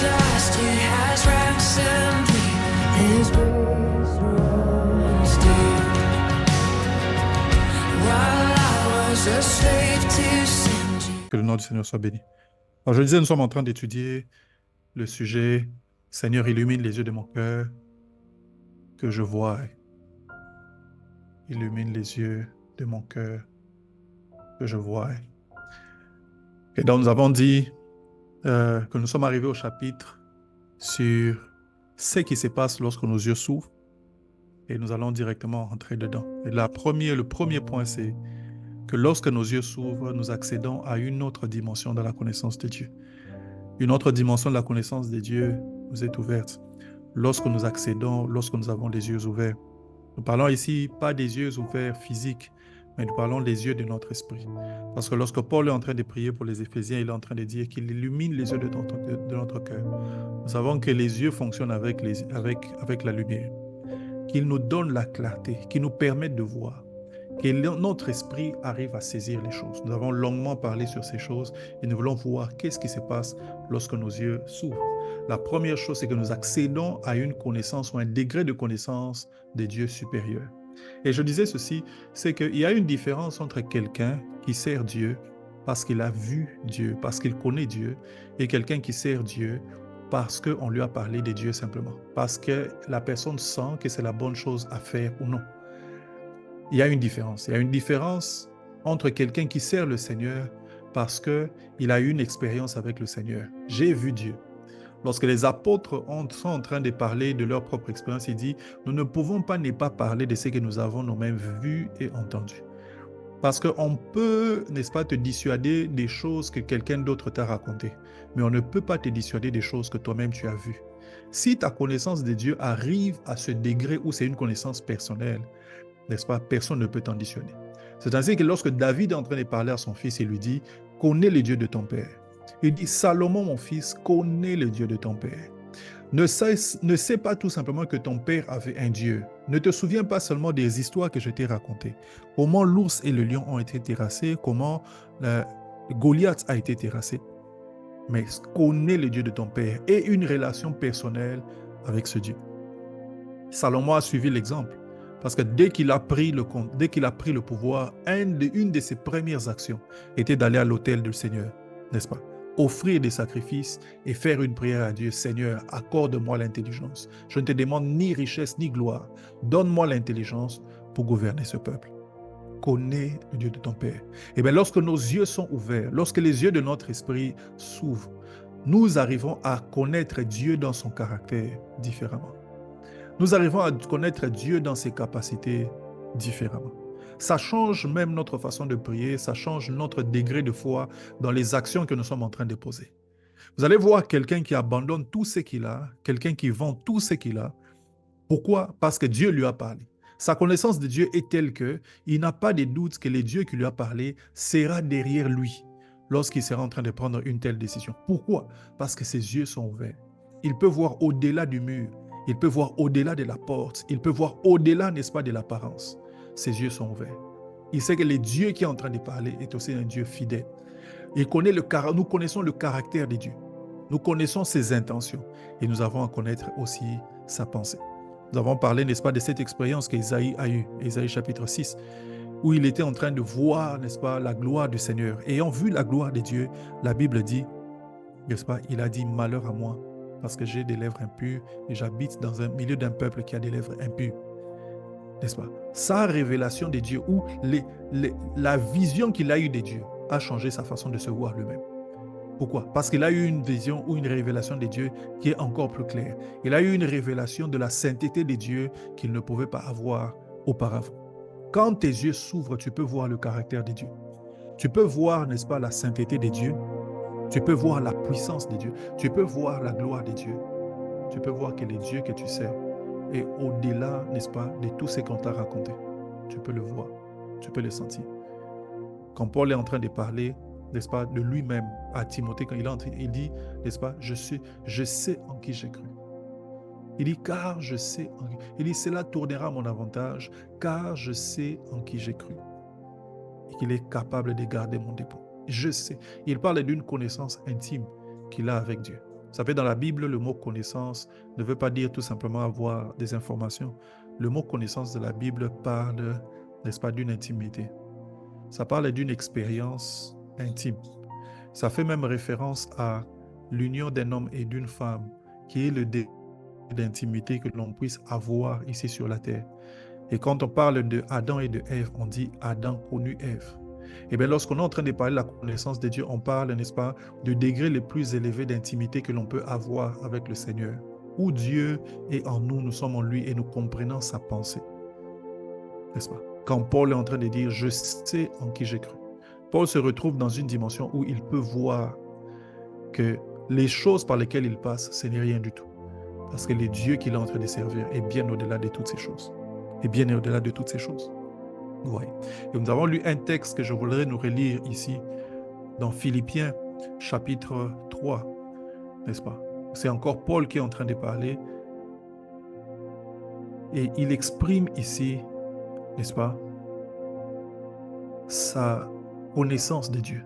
dust, it has ransomed me. His grace runs deep. While I was a slave to sin. Que le nom du Seigneur soit béni. Alors, je disais, nous sommes en train d'étudier le sujet « Seigneur, illumine les yeux de mon cœur, que je voie. » Illumine les yeux de mon cœur, que je voie. Et donc, nous avons dit que nous sommes arrivés au chapitre sur ce qui se passe lorsque nos yeux s'ouvrent. Et nous allons directement rentrer dedans. Et le premier point, c'est que lorsque nos yeux s'ouvrent, nous accédons à une autre dimension de la connaissance de Dieu. Une autre dimension de la connaissance de Dieu nous est ouverte. Lorsque nous accédons, lorsque nous avons les yeux ouverts. Nous parlons ici pas des yeux ouverts physiques, mais nous parlons des yeux de notre esprit. Parce que lorsque Paul est en train de prier pour les Éphésiens, il est en train de dire qu'il illumine les yeux de notre cœur. Nous savons que les yeux fonctionnent avec la lumière, qu'il nous donne la clarté, qu'il nous permet de voir, que notre esprit arrive à saisir les choses. Nous avons longuement parlé sur ces choses et nous voulons voir qu'est-ce qui se passe lorsque nos yeux s'ouvrent. La première chose, c'est que nous accédons à une connaissance ou un degré de connaissance de Dieu supérieur. Et je disais ceci, c'est qu'il y a une différence entre quelqu'un qui sert Dieu parce qu'il a vu Dieu, parce qu'il connaît Dieu, et quelqu'un qui sert Dieu parce qu'on lui a parlé de Dieu simplement, parce que la personne sent que c'est la bonne chose à faire ou non. Il y a une différence. Il y a une différence entre quelqu'un qui sert le Seigneur parce qu'il a eu une expérience avec le Seigneur. J'ai vu Dieu. Lorsque les apôtres sont en train de parler de leur propre expérience, ils disent, nous ne pouvons pas ne pas parler de ce que nous avons nous-mêmes vu et entendu. Parce qu'on peut, n'est-ce pas, te dissuader des choses que quelqu'un d'autre t'a racontées, mais on ne peut pas te dissuader des choses que toi-même tu as vues. Si ta connaissance de Dieu arrive à ce degré où c'est une connaissance personnelle, n'est-ce pas, personne ne peut t'en dissuader. C'est ainsi que lorsque David est en train de parler à son fils, il lui dit, connais le Dieu de ton père. Il dit, Salomon, mon fils, connais le Dieu de ton père. Ne sais pas tout simplement que ton père avait un Dieu. Ne te souviens pas seulement des histoires que je t'ai racontées. Comment l'ours et le lion ont été terrassés, comment Goliath a été terrassé. Mais connais le Dieu de ton père et une relation personnelle avec ce Dieu. Salomon a suivi l'exemple. Parce que dès qu'il a pris le pouvoir, une de ses premières actions était d'aller à l'autel du Seigneur, n'est-ce pas? Offrir des sacrifices et faire une prière à Dieu. Seigneur, accorde-moi l'intelligence. Je ne te demande ni richesse ni gloire. Donne-moi l'intelligence pour gouverner ce peuple. Connais le Dieu de ton Père. Et bien, lorsque nos yeux sont ouverts, lorsque les yeux de notre esprit s'ouvrent, nous arrivons à connaître Dieu dans son caractère différemment. Nous arrivons à connaître Dieu dans ses capacités différemment. Ça change même notre façon de prier, ça change notre degré de foi dans les actions que nous sommes en train de poser. Vous allez voir quelqu'un qui abandonne tout ce qu'il a, quelqu'un qui vend tout ce qu'il a. Pourquoi? Parce que Dieu lui a parlé. Sa connaissance de Dieu est telle qu'il n'a pas de doute que le Dieu qui lui a parlé sera derrière lui lorsqu'il sera en train de prendre une telle décision. Pourquoi? Parce que ses yeux sont ouverts. Il peut voir au-delà du mur. Il peut voir au-delà de la porte. Il peut voir au-delà, n'est-ce pas, de l'apparence. Ses yeux sont ouverts. Il sait que le Dieu qui est en train de parler est aussi un Dieu fidèle. Nous connaissons le caractère de Dieu. Nous connaissons ses intentions. Et nous avons à connaître aussi sa pensée. Nous avons parlé, n'est-ce pas, de cette expérience qu'Ésaïe a eue, Ésaïe chapitre 6, où il était en train de voir, n'est-ce pas, la gloire du Seigneur. Ayant vu la gloire de Dieu, la Bible dit, n'est-ce pas, il a dit, malheur à moi, parce que j'ai des lèvres impures et j'habite dans un milieu d'un peuple qui a des lèvres impures. N'est-ce pas? Sa révélation de Dieu ou la vision qu'il a eue de Dieu a changé sa façon de se voir lui-même. Pourquoi? Parce qu'il a eu une vision ou une révélation de Dieu qui est encore plus claire. Il a eu une révélation de la sainteté de Dieu qu'il ne pouvait pas avoir auparavant. Quand tes yeux s'ouvrent, tu peux voir le caractère de Dieu. Tu peux voir, n'est-ce pas, la sainteté de Dieu. Tu peux voir la puissance de Dieu. Tu peux voir la gloire de Dieu. Tu peux voir que le Dieu que tu sers est au-delà, n'est-ce pas, de tout ce qu'on t'a raconté. Tu peux le voir. Tu peux le sentir. Quand Paul est en train de parler, n'est-ce pas, de lui-même à Timothée, quand il dit, n'est-ce pas, je sais en qui j'ai cru. Il dit, car je sais en qui. Il dit, cela tournera à mon avantage, car je sais en qui j'ai cru. Et qu'il est capable de garder mon dépôt. Je sais. Il parle d'une connaissance intime qu'il a avec Dieu. Vous savez, dans la Bible, le mot connaissance ne veut pas dire tout simplement avoir des informations. Le mot connaissance de la Bible parle, n'est-ce pas, d'une intimité. Ça parle d'une expérience intime. Ça fait même référence à l'union d'un homme et d'une femme, qui est le degré d'intimité que l'on puisse avoir ici sur la terre. Et quand on parle de Adam et de Ève, on dit Adam connut Ève. Et bien lorsqu'on est en train de parler de la connaissance de Dieu, on parle, n'est-ce pas, du degré le plus élevé d'intimité que l'on peut avoir avec le Seigneur, où Dieu est en nous, nous sommes en lui et nous comprenons sa pensée. N'est-ce pas? Quand Paul est en train de dire « Je sais en qui j'ai cru », Paul se retrouve dans une dimension où il peut voir que les choses par lesquelles il passe, ce n'est rien du tout. Parce que le Dieu qu'il est en train de servir est bien au-delà de toutes ces choses. Et bien au-delà de toutes ces choses. Ouais. Et nous avons lu un texte que je voudrais nous relire ici, dans Philippiens, chapitre 3, n'est-ce pas? C'est encore Paul qui est en train de parler. Et il exprime ici, n'est-ce pas, sa connaissance de Dieu,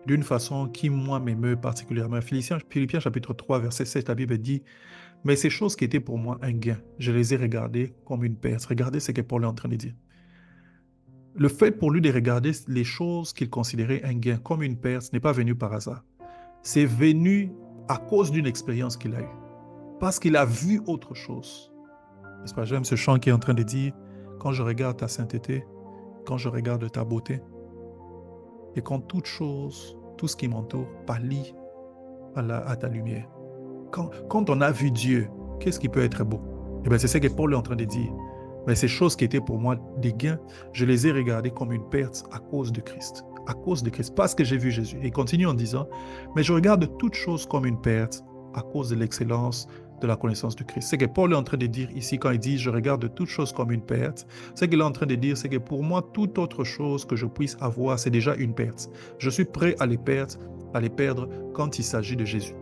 d'une façon qui, moi, m'émeut particulièrement. Philippiens, chapitre 3, verset 7, la Bible dit « Mais ces choses qui étaient pour moi un gain, je les ai regardées comme une perte. » Regardez ce que Paul est en train de dire. Le fait pour lui de regarder les choses qu'il considérait un gain comme une perte, ce n'est pas venu par hasard. C'est venu à cause d'une expérience qu'il a eue. Parce qu'il a vu autre chose. N'est-ce pas? J'aime ce chant qui est en train de dire « Quand je regarde ta sainteté, quand je regarde ta beauté, et quand toute chose, tout ce qui m'entoure, pâlit à ta lumière. » Quand on a vu Dieu, qu'est-ce qui peut être beau? Et bien, c'est ce que Paul est en train de dire. Mais ces choses qui étaient pour moi des gains, je les ai regardées comme une perte à cause de Christ. À cause de Christ, parce que j'ai vu Jésus. Et il continue en disant, mais je regarde toutes choses comme une perte à cause de l'excellence de la connaissance de Christ. Ce que Paul est en train de dire ici, quand il dit, je regarde toutes choses comme une perte, ce qu'il est en train de dire, c'est que pour moi, toute autre chose que je puisse avoir, c'est déjà une perte. Je suis prêt à les perdre quand il s'agit de Jésus.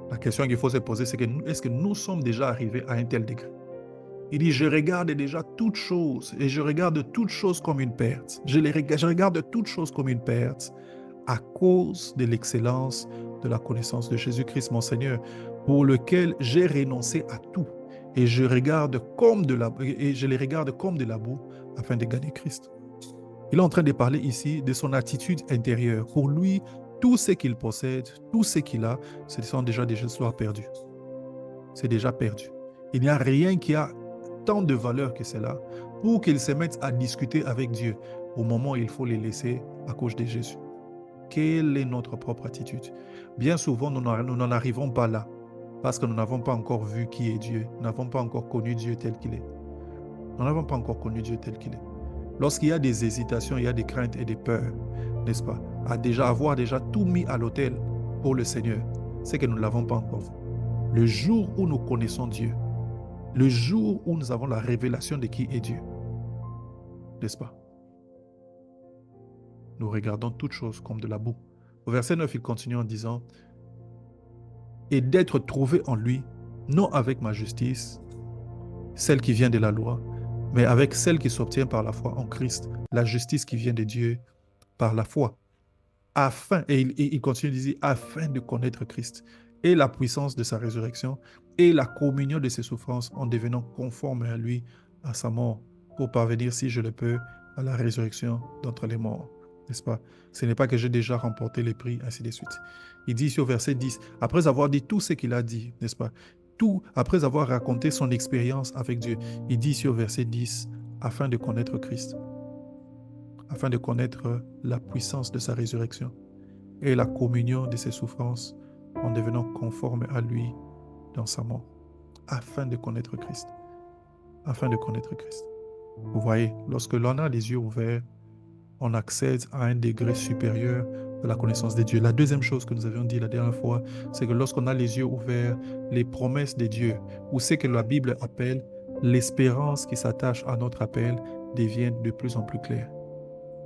La question qu'il faut se poser, c'est que est-ce que nous sommes déjà arrivés à un tel degré? Il dit, je regarde déjà toutes choses, et je regarde toutes choses comme une perte. Je regarde toutes choses comme une perte à cause de l'excellence de la connaissance de Jésus-Christ, mon Seigneur, pour lequel j'ai renoncé à tout. Et je les regarde comme de la boue afin de gagner Christ. Il est en train de parler ici de son attitude intérieure. Pour lui, tout ce qu'il possède, tout ce qu'il a, ce sont déjà des choses perdues. C'est déjà perdu. Il n'y a rien qui a tant de valeur que cela pour qu'il se mette à discuter avec Dieu au moment où il faut les laisser à cause de Jésus. Quelle est notre propre attitude? Bien souvent, nous n'en arrivons pas là parce que nous n'avons pas encore vu qui est Dieu. Nous n'avons pas encore connu Dieu tel qu'il est. Nous n'avons pas encore connu Dieu tel qu'il est. Lorsqu'il y a des hésitations, il y a des craintes et des peurs, n'est-ce pas? Avoir déjà tout mis à l'autel pour le Seigneur, c'est que nous ne l'avons pas encore vu. Le jour où nous connaissons Dieu, le jour où nous avons la révélation de qui est Dieu, n'est-ce pas? Nous regardons toutes choses comme de la boue. Au verset 9, il continue en disant « Et d'être trouvé en lui, non avec ma justice, celle qui vient de la loi, mais avec celle qui s'obtient par la foi en Christ, la justice qui vient de Dieu par la foi. » Et il continue de dire « Afin de connaître Christ et la puissance de sa résurrection et la communion de ses souffrances en devenant conforme à lui, à sa mort, pour parvenir, si je le peux, à la résurrection d'entre les morts. » N'est-ce pas? Ce n'est pas que j'ai déjà remporté les prix, ainsi de suite. Il dit ici au verset 10, après avoir dit tout ce qu'il a dit, n'est-ce pas? Tout, après avoir raconté son expérience avec Dieu, il dit ici au verset 10, afin de connaître Christ, afin de connaître la puissance de sa résurrection et la communion de ses souffrances en devenant conforme à lui dans sa mort, afin de connaître Christ, afin de connaître Christ. Vous voyez, lorsque l'on a les yeux ouverts, on accède à un degré supérieur de la connaissance de Dieu. La deuxième chose que nous avions dit la dernière fois, c'est que lorsqu'on a les yeux ouverts, les promesses de Dieu, ou ce que la Bible appelle l'espérance qui s'attache à notre appel, deviennent de plus en plus claires.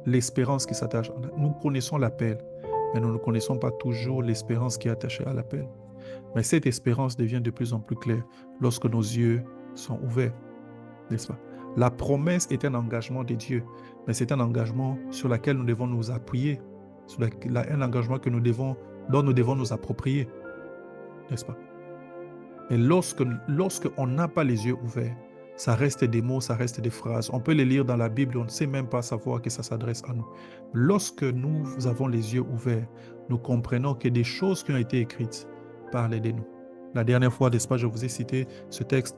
L'espérance qui s'attache, nous connaissons l'appel, mais nous ne connaissons pas toujours l'espérance qui est attachée à l'appel. Mais cette espérance devient de plus en plus claire lorsque nos yeux sont ouverts, n'est-ce pas? La promesse est un engagement de Dieu, mais c'est un engagement sur lequel nous devons nous appuyer, un engagement dont nous devons nous approprier. n'est-ce pas? Et lorsque on n'a pas les yeux ouverts, ça reste des mots, ça reste des phrases. On peut les lire dans la Bible, on ne sait même pas savoir que ça s'adresse à nous. Lorsque nous avons les yeux ouverts, nous comprenons que des choses qui ont été écrites parlent de nous. La dernière fois, n'est-ce pas, je vous ai cité ce texte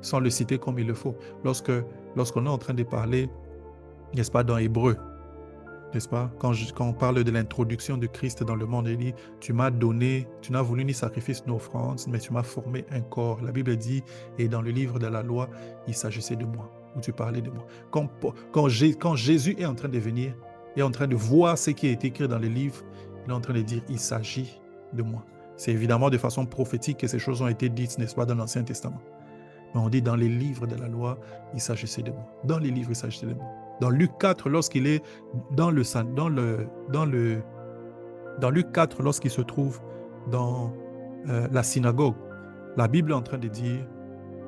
sans le citer comme il le faut. Lorsqu'on est en train de parler, n'est-ce pas, dans Hébreu, n'est-ce pas? Quand on parle de l'introduction de Christ dans le monde, il dit, tu m'as donné, tu n'as voulu ni sacrifice ni offrande, mais tu m'as formé un corps. La Bible dit, et dans le livre de la loi, il s'agissait de moi, ou tu parlais de moi. Quand Jésus est en train de venir, est en train de voir ce qui est écrit dans le livre, il est en train de dire, il s'agit de moi. C'est évidemment de façon prophétique que ces choses ont été dites, n'est-ce pas, dans l'Ancien Testament. Mais on dit, dans les livres de la loi, il s'agissait de moi. Dans les livres, il s'agissait de moi. Dans Luc 4, lorsqu'il est dans Luc 4, lorsqu'il se trouve dans la synagogue, la Bible est en train de dire,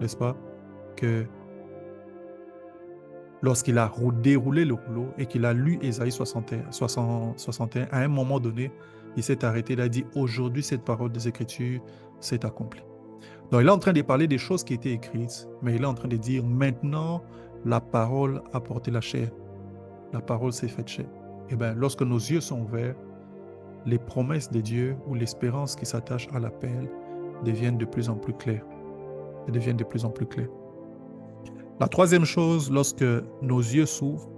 n'est-ce pas, que lorsqu'il a déroulé le rouleau et qu'il a lu Ésaïe 61, à un moment donné, il s'est arrêté, il a dit, aujourd'hui, cette parole des Écritures s'est accomplie. Donc, il est en train de parler des choses qui étaient écrites, mais il est en train de dire, maintenant, la parole a porté la chair. La parole s'est faite chair. Et bien, lorsque nos yeux sont ouverts, les promesses de Dieu ou l'espérance qui s'attache à l'appel deviennent de plus en plus claires. Elles deviennent de plus en plus claires. La troisième chose, lorsque nos yeux s'ouvrent,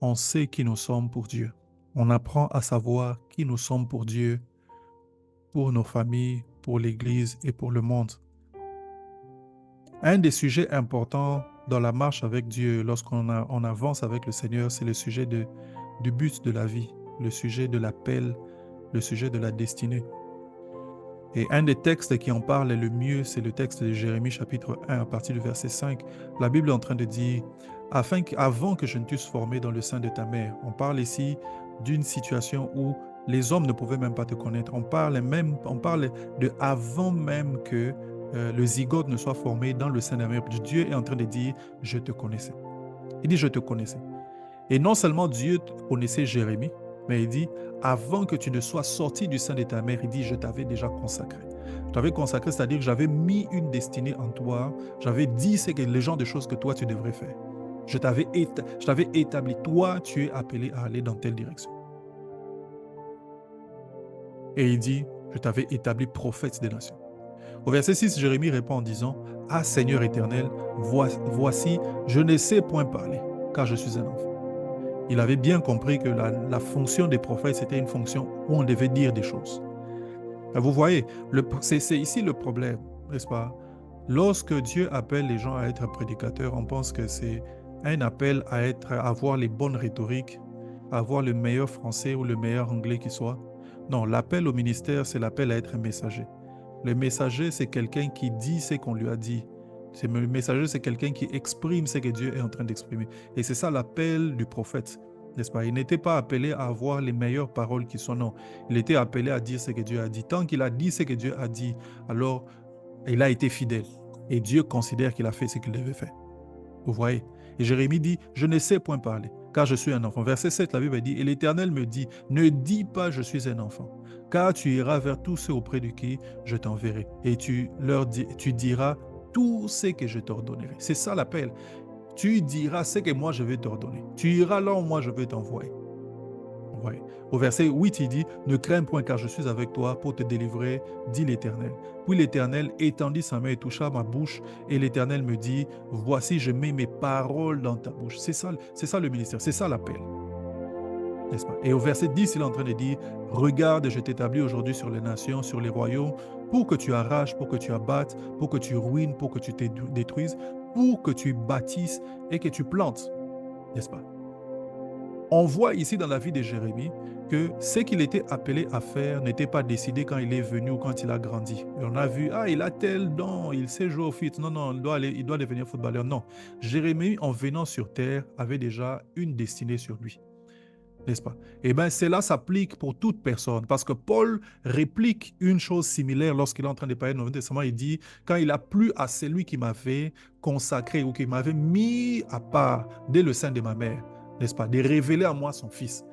on sait qui nous sommes pour Dieu. On apprend à savoir qui nous sommes pour Dieu, pour nos familles, pour l'Église et pour le monde. Un des sujets importants dans la marche avec Dieu, lorsqu'on avance avec le Seigneur, c'est le sujet du but de la vie, le sujet de l'appel, le sujet de la destinée. Et un des textes qui en parle le mieux, c'est le texte de Jérémie chapitre 1 à partir du verset 5. La Bible est en train de dire, avant que je ne t'eusse formé dans le sein de ta mère. On parle ici d'une situation où les hommes ne pouvaient même pas te connaître. On parle de avant même que le zygote ne soit formé dans le sein de la mère. Dieu est en train de dire, je te connaissais. Il dit, je te connaissais. Et non seulement Dieu connaissait Jérémie, mais il dit, avant que tu ne sois sorti du sein de ta mère, il dit, je t'avais déjà consacré. Je t'avais consacré, c'est-à-dire que j'avais mis une destinée en toi, j'avais dit les genres de choses que toi, tu devrais faire. Je t'avais établi, toi, tu es appelé à aller dans telle direction. Et il dit, je t'avais établi prophète des nations. Au verset 6, Jérémie répond en disant, ah Seigneur éternel, voici, je ne sais point parler, car je suis un enfant. Il avait bien compris que la fonction des prophètes, c'était une fonction où on devait dire des choses. Vous voyez, c'est ici le problème, n'est-ce pas? Lorsque Dieu appelle les gens à être prédicateurs, on pense que c'est un appel à avoir les bonnes rhétoriques, à avoir le meilleur français ou le meilleur anglais qui soit. Non, l'appel au ministère, c'est l'appel à être un messager. Le messager, c'est quelqu'un qui dit ce qu'on lui a dit. Le messager, c'est quelqu'un qui exprime ce que Dieu est en train d'exprimer. Et c'est ça l'appel du prophète, n'est-ce pas? Il n'était pas appelé à avoir les meilleures paroles qui sont, non. Il était appelé à dire ce que Dieu a dit. Tant qu'il a dit ce que Dieu a dit, alors il a été fidèle. Et Dieu considère qu'il a fait ce qu'il devait faire. Vous voyez? Et Jérémie dit, je ne sais point parler, car je suis un enfant. Verset 7, la Bible dit, et l'Éternel me dit, ne dis pas je suis un enfant, car tu iras vers tous ceux auprès de qui je t'enverrai. Et tu diras tout ce que je t'ordonnerai. C'est ça l'appel. Tu diras ce que moi je vais t'ordonner. Tu iras là où moi je vais t'envoyer. Ouais. Au verset 8, il dit, ne crains point car je suis avec toi pour te délivrer, dit l'Éternel. Puis l'Éternel étendit sa main et toucha ma bouche, et l'Éternel me dit, voici, je mets mes paroles dans ta bouche. C'est ça le ministère, c'est ça l'appel. N'est-ce pas? Et au verset 10, il est en train de dire, regarde, je t'établis aujourd'hui sur les nations, sur les royaumes, pour que tu arraches, pour que tu abattes, pour que tu ruines, pour que tu te détruises, pour que tu bâtisses et que tu plantes. N'est-ce pas? On voit ici dans la vie de Jérémie que ce qu'il était appelé à faire n'était pas décidé quand il est venu ou quand il a grandi. Et on a vu, il a tel don, il sait jouer au foot. Non, il doit devenir footballeur. Non, Jérémie, en venant sur terre, avait déjà une destinée sur lui. N'est-ce pas? Eh bien, cela s'applique pour toute personne, parce que Paul réplique une chose similaire lorsqu'il est en train de parler du Nouveau Testament. Il dit, quand il a plu à celui qui m'avait consacré ou qui m'avait mis à part dès le sein de ma mère, n'est-ce pas, de révéler à moi son Fils.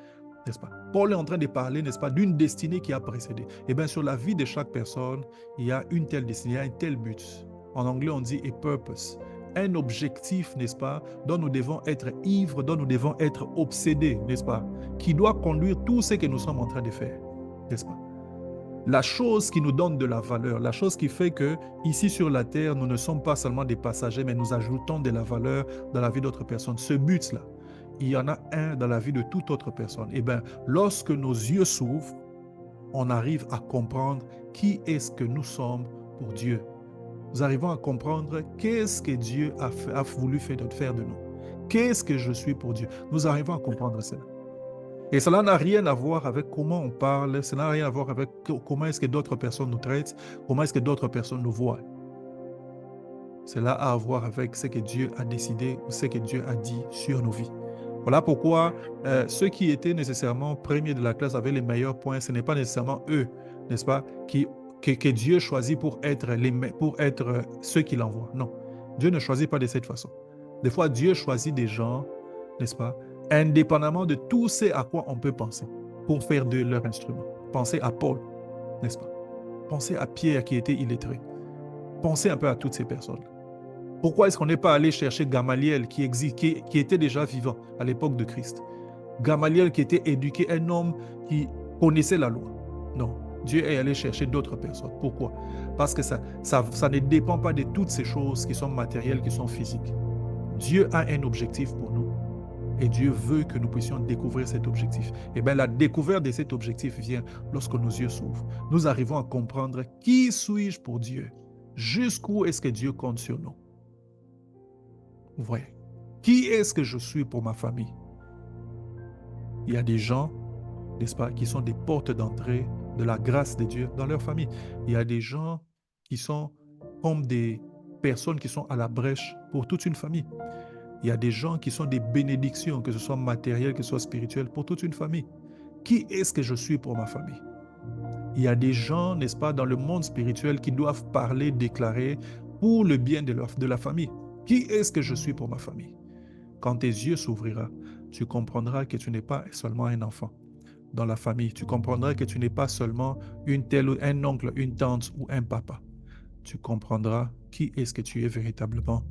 n'est-ce pas? Paul est en train de parler, n'est-ce pas, d'une destinée qui a précédé. Eh bien, sur la vie de chaque personne, il y a une telle destinée, il y a un tel but. En anglais, on dit a purpose. Un objectif, n'est-ce pas, dont nous devons être ivres, dont nous devons être obsédés, n'est-ce pas, qui doit conduire tout ce que nous sommes en train de faire, n'est-ce pas? La chose qui nous donne de la valeur, la chose qui fait que ici sur la terre, nous ne sommes pas seulement des passagers, mais nous ajoutons de la valeur dans la vie d'autres personnes. Ce but-là, il y en a un dans la vie de toute autre personne. Eh bien, lorsque nos yeux s'ouvrent, on arrive à comprendre qui est-ce que nous sommes pour Dieu. Nous arrivons à comprendre qu'est-ce que Dieu a voulu faire de nous. Qu'est-ce que je suis pour Dieu. Nous arrivons à comprendre cela. Et cela n'a rien à voir avec comment on parle, cela n'a rien à voir avec comment est-ce que d'autres personnes nous traitent, comment est-ce que d'autres personnes nous voient. Cela a à voir avec ce que Dieu a décidé ou ce que Dieu a dit sur nos vies. Voilà pourquoi ceux qui étaient nécessairement premiers de la classe avaient les meilleurs points, ce n'est pas nécessairement eux, n'est-ce pas, que Dieu choisit pour être ceux qu'il envoie. Non, Dieu ne choisit pas de cette façon. Des fois, Dieu choisit des gens, n'est-ce pas, indépendamment de tout ce à quoi on peut penser, pour faire de leur instrument. Pensez à Paul, n'est-ce pas? Pensez à Pierre qui était illettré. Pensez un peu à toutes ces personnes. Pourquoi est-ce qu'on n'est pas allé chercher Gamaliel qui était déjà vivant à l'époque de Christ? Gamaliel qui était éduqué, un homme qui connaissait la loi. Non, Dieu est allé chercher d'autres personnes. Pourquoi? Parce que ça ne dépend pas de toutes ces choses qui sont matérielles, qui sont physiques. Dieu a un objectif pour nous. Et Dieu veut que nous puissions découvrir cet objectif. Et bien, la découverte de cet objectif vient lorsque nos yeux s'ouvrent. Nous arrivons à comprendre qui suis-je pour Dieu? Jusqu'où est-ce que Dieu compte sur nous? Vous voyez? Qui est-ce que je suis pour ma famille? Il y a des gens, n'est-ce pas, qui sont des portes d'entrée de la grâce de Dieu dans leur famille. Il y a des gens qui sont comme des personnes qui sont à la brèche pour toute une famille. Il y a des gens qui sont des bénédictions, que ce soit matérielles, que ce soit spirituelles, pour toute une famille. Qui est-ce que je suis pour ma famille? Il y a des gens, n'est-ce pas, dans le monde spirituel qui doivent parler, déclarer pour le bien de la famille. Qui est-ce que je suis pour ma famille? Quand tes yeux s'ouvriront, tu comprendras que tu n'es pas seulement un enfant dans la famille. Tu comprendras que tu n'es pas seulement un oncle, une tante ou un papa. Tu comprendras qui est-ce que tu es véritablement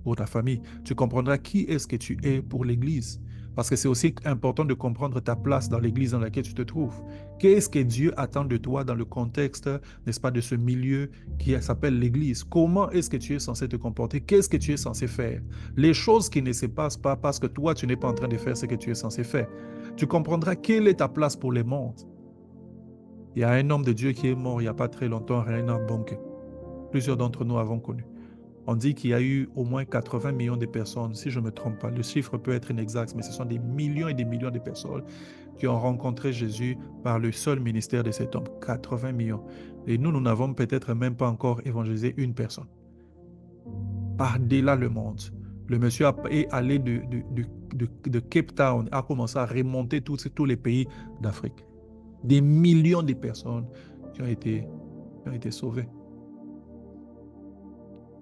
pour ta famille. Tu comprendras qui est-ce que tu es pour l'Église. Parce que c'est aussi important de comprendre ta place dans l'Église dans laquelle tu te trouves. Qu'est-ce que Dieu attend de toi dans le contexte, n'est-ce pas, de ce milieu qui s'appelle l'Église? Comment est-ce que tu es censé te comporter? Qu'est-ce que tu es censé faire? Les choses qui ne se passent pas parce que toi, tu n'es pas en train de faire ce que tu es censé faire. Tu comprendras quelle est ta place pour les mondes. Il y a un homme de Dieu qui est mort il n'y a pas très longtemps, Reinhard Bonnke. Plusieurs d'entre nous avons connu. On dit qu'il y a eu au moins 80 millions de personnes, si je ne me trompe pas. Le chiffre peut être inexact, mais ce sont des millions et des millions de personnes qui ont rencontré Jésus par le seul ministère de cet homme. 80 millions. Et nous n'avons peut-être même pas encore évangélisé une personne. Par-delà le monde. Le monsieur est allé de Cape Town, a commencé à remonter tous les pays d'Afrique. Des millions de personnes qui ont été sauvées.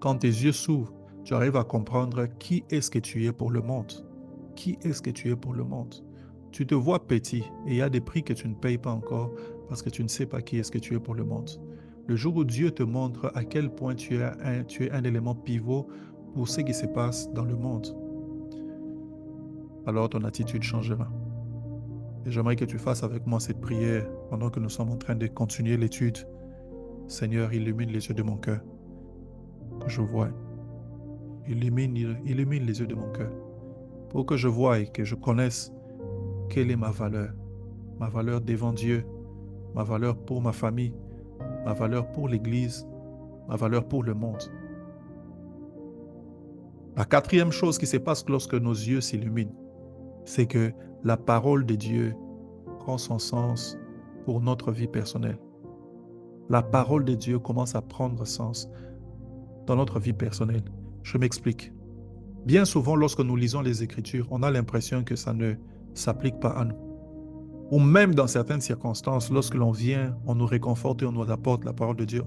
Quand tes yeux s'ouvrent, tu arrives à comprendre qui est-ce que tu es pour le monde. Qui est-ce que tu es pour le monde? Tu te vois petit et il y a des prix que tu ne payes pas encore parce que tu ne sais pas qui est-ce que tu es pour le monde. Le jour où Dieu te montre à quel point tu es un élément pivot pour ce qui se passe dans le monde, alors ton attitude changera. Et j'aimerais que tu fasses avec moi cette prière pendant que nous sommes en train de continuer l'étude. Seigneur, illumine les yeux de mon cœur. Que je vois. Illumine les yeux de mon cœur pour que je voie et que je connaisse quelle est ma valeur devant Dieu, ma valeur pour ma famille, ma valeur pour l'Église, ma valeur pour le monde. La quatrième chose qui se passe lorsque nos yeux s'illuminent, c'est que la parole de Dieu prend son sens pour notre vie personnelle. La parole de Dieu commence à prendre sens dans notre vie personnelle. Je m'explique. Bien souvent, lorsque nous lisons les Écritures, on a l'impression que ça ne s'applique pas à nous. Ou même dans certaines circonstances, lorsque l'on vient, on nous réconforte et on nous apporte la parole de Dieu,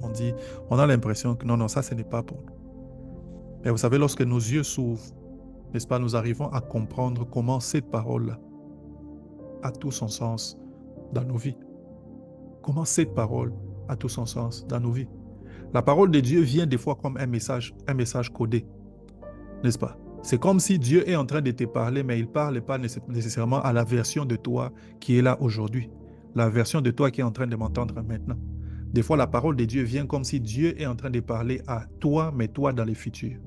on a l'impression que non, ça, ce n'est pas pour nous. Mais vous savez, lorsque nos yeux s'ouvrent, n'est-ce pas, nous arrivons à comprendre comment cette parole-là a tout son sens dans nos vies. Comment cette parole a tout son sens dans nos vies. La parole de Dieu vient des fois comme un message codé, n'est-ce pas? C'est comme si Dieu est en train de te parler, mais il ne parle pas nécessairement à la version de toi qui est là aujourd'hui, la version de toi qui est en train de m'entendre maintenant. Des fois, la parole de Dieu vient comme si Dieu est en train de parler à toi, mais toi dans le futur.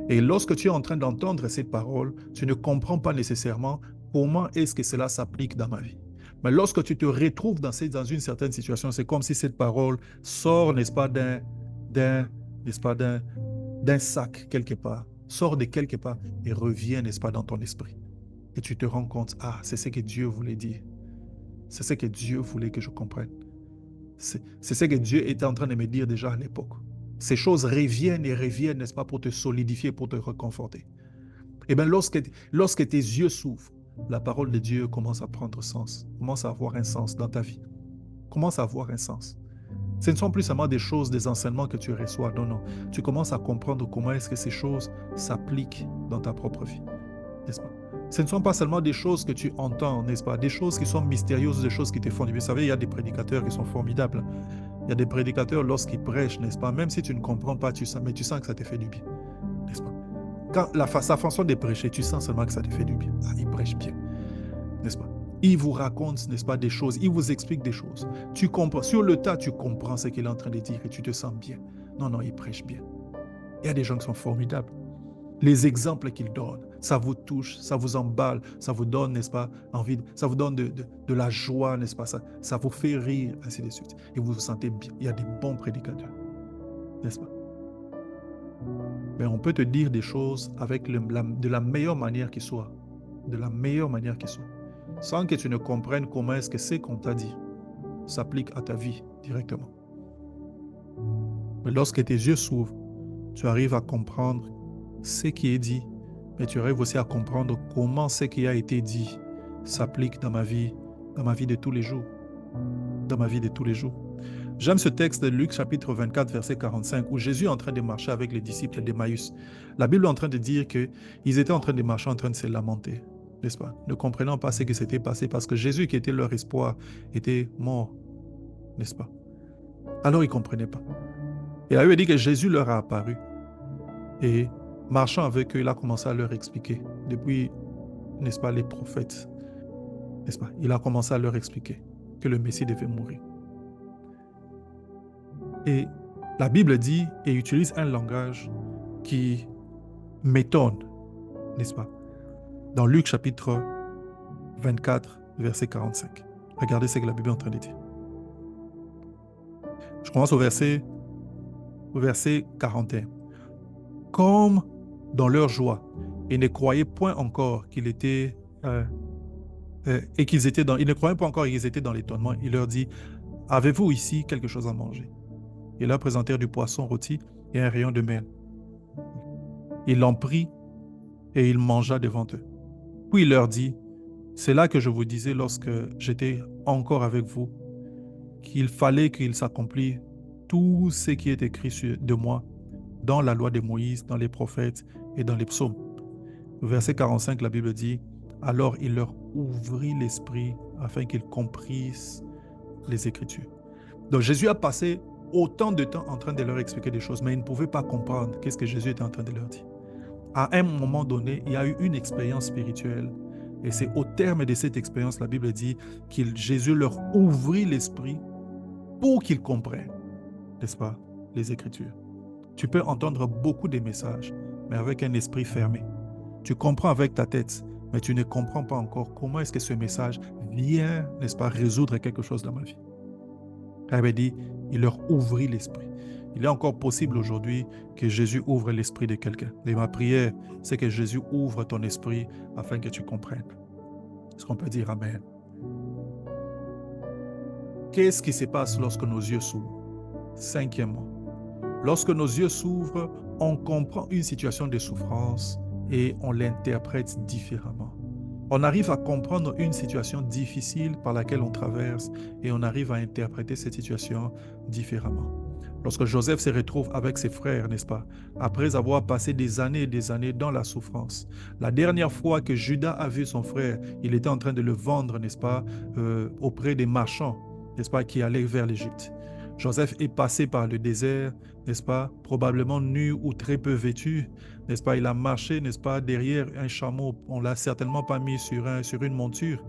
Et lorsque tu es en train d'entendre cette parole, tu ne comprends pas nécessairement comment est-ce que cela s'applique dans ma vie. Mais lorsque tu te retrouves dans une certaine situation, c'est comme si cette parole sort, n'est-ce pas, d'un sac quelque part, sort de quelque part et revient, n'est-ce pas, dans ton esprit. Et tu te rends compte, ah, c'est ce que Dieu voulait dire. C'est ce que Dieu voulait que je comprenne. C'est ce que Dieu était en train de me dire déjà à l'époque. Ces choses reviennent et reviennent, n'est-ce pas, pour te solidifier, pour te reconforter. Et bien, lorsque tes yeux s'ouvrent, la parole de Dieu commence à prendre sens, commence à avoir un sens dans ta vie, commence à avoir un sens. Ce ne sont plus seulement des choses, des enseignements que tu reçois, non, non. Tu commences à comprendre comment est-ce que ces choses s'appliquent dans ta propre vie, n'est-ce pas? Ce ne sont pas seulement des choses que tu entends, n'est-ce pas? Des choses qui sont mystérieuses, des choses qui te font du bien. Vous savez, il y a des prédicateurs qui sont formidables. Il y a des prédicateurs, lorsqu'ils prêchent, n'est-ce pas? Même si tu ne comprends pas, mais tu sens que ça te fait du bien, n'est-ce pas? Sa façon de prêcher, tu sens seulement que ça te fait du bien. Ah, il prêche bien, n'est-ce pas? Il vous raconte, n'est-ce pas, des choses. Il vous explique des choses. Tu comprends. Sur le tas, tu comprends ce qu'il est en train de dire et tu te sens bien. Non, non, il prêche bien. Il y a des gens qui sont formidables. Les exemples qu'il donne, ça vous touche, ça vous emballe, ça vous donne, n'est-ce pas, envie, ça vous donne de la joie, n'est-ce pas, ça vous fait rire, ainsi de suite. Et vous vous sentez bien. Il y a des bons prédicateurs, n'est-ce pas? Mais on peut te dire des choses avec de la meilleure manière qui soit, de la meilleure manière qui soit, sans que tu ne comprennes comment est-ce que ce qu'on t'a dit s'applique à ta vie directement. Mais lorsque tes yeux s'ouvrent, tu arrives à comprendre ce qui est dit, mais tu arrives aussi à comprendre comment ce qui a été dit s'applique dans ma vie de tous les jours, dans ma vie de tous les jours. J'aime ce texte de Luc chapitre 24, verset 45, où Jésus est en train de marcher avec les disciples d'Emmaüs. La Bible est en train de dire qu'ils étaient en train de marcher, en train de se lamenter, n'est-ce pas? Ne comprenant pas ce qui s'était passé, parce que Jésus, qui était leur espoir, était mort, n'est-ce pas? Alors ils ne comprenaient pas. Et là, il dit que Jésus leur a apparu. Et marchant avec eux, il a commencé à leur expliquer, depuis, n'est-ce pas, les prophètes, n'est-ce pas? Il a commencé à leur expliquer que le Messie devait mourir. Et la Bible dit et utilise un langage qui m'étonne, n'est-ce pas? Dans Luc chapitre 24, verset 45. Regardez ce que la Bible est en train de dire. Je commence au verset 41. Comme dans leur joie, ils ne croyaient point encore qu'ils étaient ils ne croyaient pas encore qu'ils étaient dans l'étonnement. Il leur dit, avez-vous ici quelque chose à manger? Ils leur présentèrent du poisson rôti et un rayon de miel. Il l'en prit et il mangea devant eux. Puis il leur dit, c'est là que je vous disais lorsque j'étais encore avec vous, qu'il fallait qu'il s'accomplisse tout ce qui est écrit de moi dans la loi de Moïse, dans les prophètes et dans les psaumes. Verset 45, la Bible dit, alors il leur ouvrit l'esprit afin qu'ils comprissent les Écritures. Donc Jésus a passé autant de temps en train de leur expliquer des choses, mais ils ne pouvaient pas comprendre qu'est-ce que Jésus était en train de leur dire. À un moment donné, il y a eu une expérience spirituelle. Et c'est au terme de cette expérience, la Bible dit que Jésus leur ouvrit l'esprit pour qu'ils comprennent, n'est-ce pas, les Écritures. Tu peux entendre beaucoup de messages, mais avec un esprit fermé. Tu comprends avec ta tête, mais tu ne comprends pas encore comment est-ce que ce message vient, n'est-ce pas, résoudre quelque chose dans ma vie. Il avait dit, il leur ouvrit l'esprit. Il est encore possible aujourd'hui que Jésus ouvre l'esprit de quelqu'un. Et ma prière, c'est que Jésus ouvre ton esprit afin que tu comprennes. Est-ce qu'on peut dire Amen? Qu'est-ce qui se passe lorsque nos yeux s'ouvrent? Cinquièmement, lorsque nos yeux s'ouvrent, on comprend une situation de souffrance et on l'interprète différemment. On arrive à comprendre une situation difficile par laquelle on traverse et on arrive à interpréter cette situation différemment. Lorsque Joseph se retrouve avec ses frères, n'est-ce pas, après avoir passé des années et des années dans la souffrance, la dernière fois que Judas a vu son frère, il était en train de le vendre, n'est-ce pas, auprès des marchands, n'est-ce pas, qui allaient vers l'Égypte. Joseph est passé par le désert, n'est-ce pas, probablement nu ou très peu vêtu, n'est-ce pas, il a marché, n'est-ce pas, derrière un chameau, on l'a certainement pas mis sur une monture,